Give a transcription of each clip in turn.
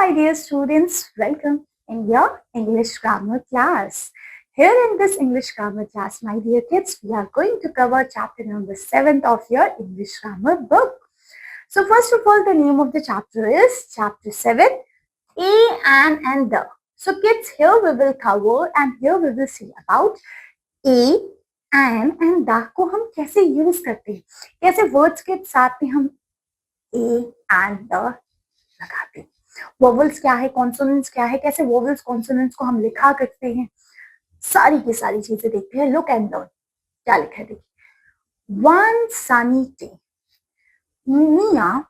my dear students, welcome in your English grammar class. Here in this English grammar class, my dear kids, we are going to cover chapter number 7 of your English grammar book. So first of all, the name of the chapter is chapter 7, A, and the. So kids, here we will cover and here we will see about A, and the को हम कैसे use करते हैं, कैसे words के साथ में हम A and the लगाते हैं, वोवेल्स क्या है, कॉन्सोनेंट्स क्या है, कैसे वोवेल्स कॉन्सोनेंट्स को हम लिखा करते हैं, सारी की सारी चीजें देखते हैं. Look and learn. क्या लिखा है देखिए. One sunny day Mia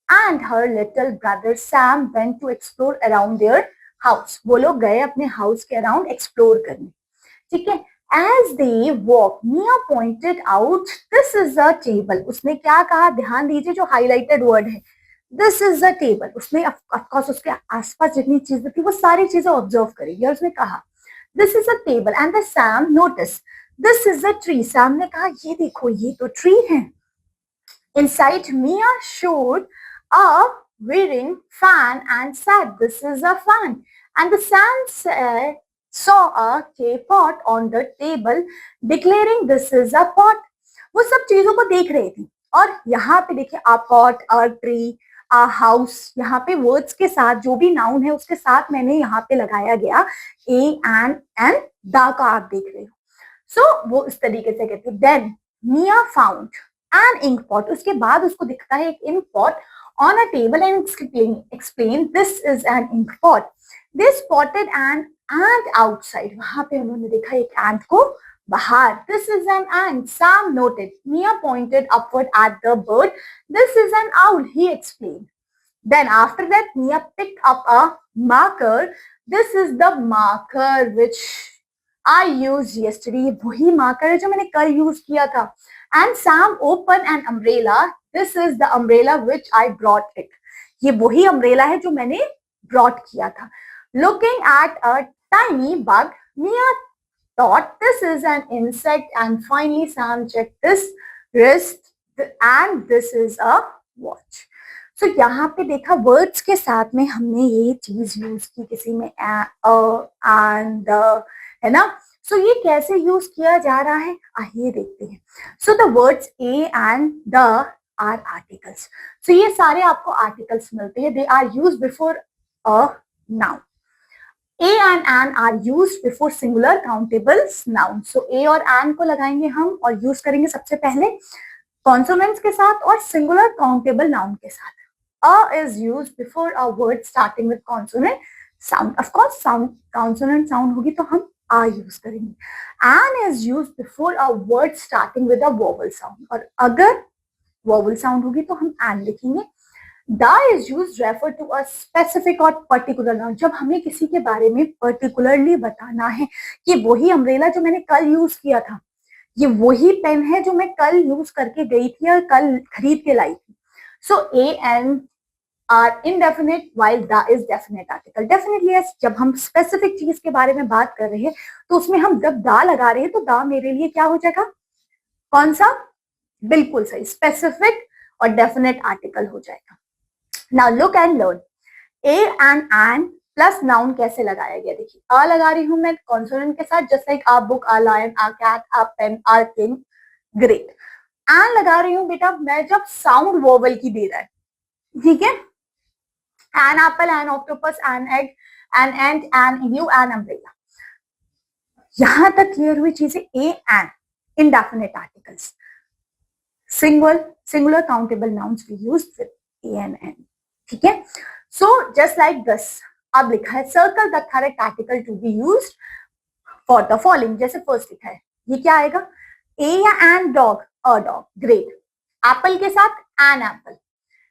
and her little brother Sam went to explore around their house. वो लोग गए अपने हाउस के अराउंड एक्सप्लोर करने. ठीक है. As they walked, Mia pointed out, this is a table. उसने क्या कहा, ध्यान दीजिए जो हाईलाइटेड वर्ड है, this is a table. उसने ऑफकोर्स उसके आसपास जितनी चीजें थी वो सारी चीजें ऑब्जर्व करेगी और उसने कहा this is a table and the Sam noticed this is a tree. Sam ने कहा ये देखो ये तो ट्री है. Inside, Mia showed a whirring fan and said, "This is a fan." And the Sam saw a clay pot on the table, declaring, "This is a pot." वो सब चीजों को देख रही थी और यहाँ पे देखिए a pot, a tree, a house. यहाँ पे वर्ड्स के साथ जो भी नाउन है उसके साथ मैंने यहाँ पे लगाया गया a and the का आप देख रहे हो. So वो इस तरीके से कहती है. Then Mia found an ink pot. उसके बाद उसको दिखता है एक ink pot on a table and explain this is an ink pot. They spotted an ant outside. वहां पे उन्होंने देखा एक ant को बाहर. This is an ant, Sam noted. Mia pointed upward at the bird. This is an owl, he explained. Then after that, Mia picked up a marker. This is the marker which I used yesterday. वही marker है जो मैंने कल use किया था. And Sam opened an umbrella. This is the umbrella which I brought it. ये वही umbrella है जो मैंने brought किया था. Looking at a tiny bug, Mia thought this is an insect, and finally Sam checked this wrist and this is a watch. So यहाँ पे देखा वर्ड्स के साथ में हमने ये चीज यूज की, किसी में and है ना. So ये कैसे यूज किया जा रहा है आइए देखते हैं. So the words a and the are articles. So ये सारे आपको articles मिलते हैं. They are used before a noun. A and an are used before singular countable noun. So a और an को लगाएंगे हम और यूज करेंगे सबसे पहले consonants के साथ और singular countable noun के साथ. A is used before a word starting with consonant sound. Of course sound consonant sound होगी तो हम a यूज करेंगे. An is used before a word starting with a vowel sound. और अगर vowel sound होगी तो हम an लिखेंगे. The is used refer to a specific or particular noun. जब हमें किसी के बारे में particularly बताना है कि वही umbrella जो मैंने कल यूज किया था, ये वही पेन है जो मैं कल यूज करके गई थी और कल खरीद के लाई थी. So a and are indefinite while the is definite article. Definitely yes, जब हम specific चीज के बारे में बात कर रहे हैं तो उसमें हम जब दा लगा रहे हैं तो दा मेरे लिए क्या हो जाएगा, कौन सा, बिल्कुल सही, specific और definite article हो जाएगा. Now look and learn. A and an plus noun कैसे लगाया गया देखिए. आ लगा रही हूं मैं consonant के साथ, just like a book, a lion, a cat, a pen, a king. Great. an लगा रही हूं बेटा मैं जब sound vowel की दे रहा है, ठीक है. An apple, an octopus, an egg, an ant, an igloo, an umbrella. यहां तक क्लियर हुई चीजें. A and indefinite articles. Singular countable nouns we used with A and N. ठीक है. So just like this, अब लिखा है circle the correct article to be used for the following. जैसे first लिखा है, ये क्या आएगा, A या an dog, a dog. Great. Apple के साथ an apple.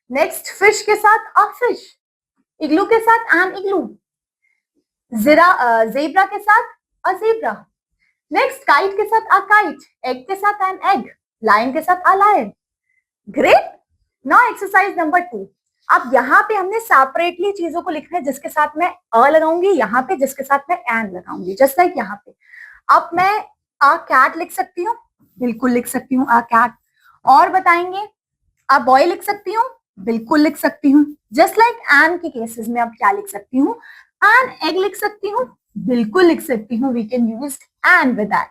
Next fish के साथ a fish. Igloo के साथ an igloo. Zebra के साथ a zebra. Next kite के साथ a kite. Egg के साथ an egg. Lion के साथ a lion. Great. Now exercise number 2. अब यहाँ पे हमने सेपरेटली चीजों को लिखना है, जिसके साथ मैं अ लगाऊंगी, यहाँ पे जिसके साथ मैं एन लगाऊंगी. जस्ट लाइक यहाँ पे अब मैं अ कैट लिख सकती हूँ, बिल्कुल लिख सकती हूँ अ कैट. और बताएंगे अ बॉय लिख सकती हूँ, बिल्कुल लिख सकती हूँ. जस्ट लाइक एन के केसेस में अब क्या लिख सकती हूँ, एन एग लिख सकती हूँ, बिल्कुल लिख सकती हूँ. We can use an with that.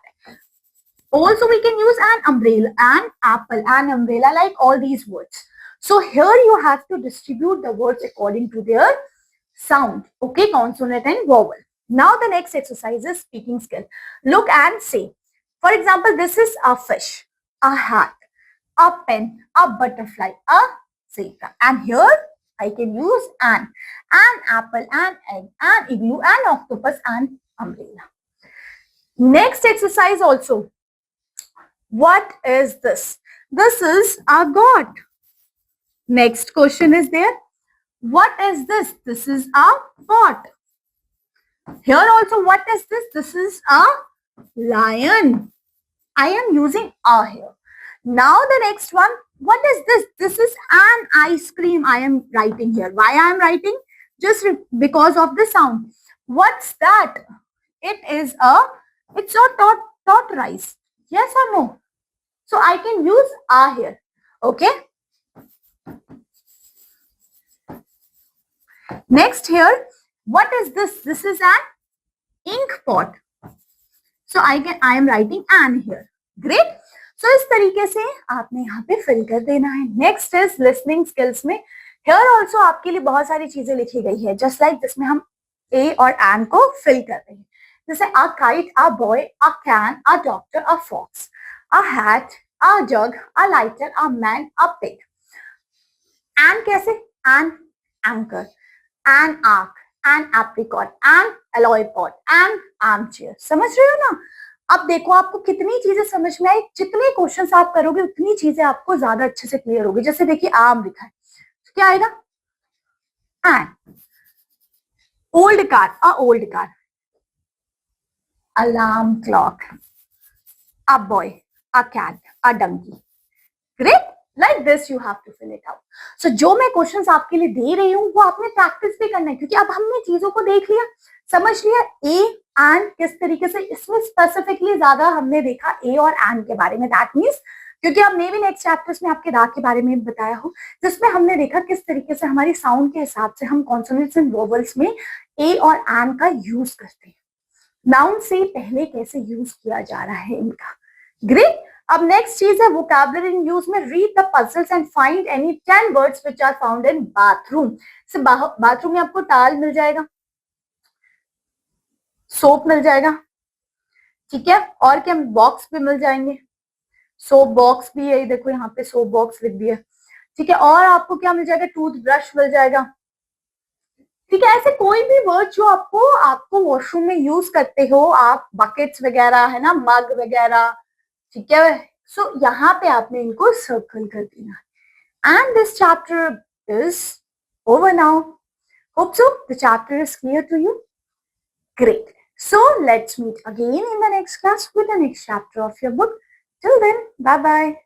Also, we can use an umbrella, an apple, an umbrella, like all these words. So here you have to distribute the words according to their sound. Okay, consonant and vowel. Now the next exercise is speaking skill. Look and say. For example, this is a fish, a hat, a pen, a butterfly, a zebra. And here I can use an apple, an egg, an igloo, an octopus, an umbrella. Next exercise also. What is this? This is a goat. Next question is there. What is this? This is a pot. Here also, what is this? This is a lion. I am using a here. Now the next one. What is this? This is an ice cream. I am writing here. Why I am writing? Just because of the sound. What's that? It's a tortoise. Yes or no? So I can use a here. Okay. Next here, what is this? This is an ink pot. So I am writing an here. Great. So इस तरीके से आपने यहाँ पे fill कर देना है. Next is listening skills में here also आपके लिए बहुत सारी चीजें लिखी गई है. Just like जिसमें हम a और an को fill कर रहे हैं. जैसे a kite, a boy, a can, a doctor, a fox, a hat, a jug, a lighter, a man, a pig. And कैसे? An anchor, an arc, an apricot, an alloy pot, an armchair. समझ रहे हो ना? अब देखो आपको कितनी चीजें समझ में आई. जितने क्वेश्चंस आप करोगे उतनी चीजें आपको ज्यादा अच्छे से क्लियर होगी. जैसे देखिए आम लिखा है, तो क्या आएगा? An. Old car, a old car. Alarm clock. A boy, a cat, a donkey. Great. Like this you have to fill it out. So जो मैं क्वेश्चंस आपके लिए दे रही हूँ वो आपने प्रैक्टिस भी करना है, क्योंकि अब हमने चीजों को देख लिया, समझ लिया ए एंड किस तरीके से. इसमें स्पेसिफिकली ज्यादा हमने देखा ए और एंड के बारे में. दैट मीन्स क्योंकि अब मे भी नेक्स्ट चैप्टर्स में आपके राग के बारे में बताया हो, जिसमें हमने देखा किस तरीके से हमारी साउंड के हिसाब से हम कॉन्सोनेंट्स एंड वोवेल्स में ए और एंड का यूज करते हैं. नाउन से पहले कैसे यूज किया जा रहा है इनका. ग्रेट. अब नेक्स्ट चीज है वोकैबुलरी इन यूज में. Read the puzzles and find any 10 words which are found in bathroom. से बाथरूम में आपको टाल मिल जाएगा, सोप मिल जाएगा, ठीक है, और क्या बॉक्स भी मिल जाएंगे. सोप बॉक्स भी है, देखो यहाँ पे सोप बॉक्स लिख दिया, ठीक है. और आपको क्या मिल जाएगा? टूथ ब्रश मिल जाएगा, ठीक है. ऐसे कोई भी वर्ड जो आपको वॉशरूम में यूज करते हो आप, बकेट्स वगैरह है ना, मग वगैरह, ठीक है. सो यहाँ पे आपने इनको सर्कल कर देना. And this chapter is over now. Hope so the chapter is clear to you. Great. So let's meet again in the next class with the next chapter of your book. Till then, bye bye.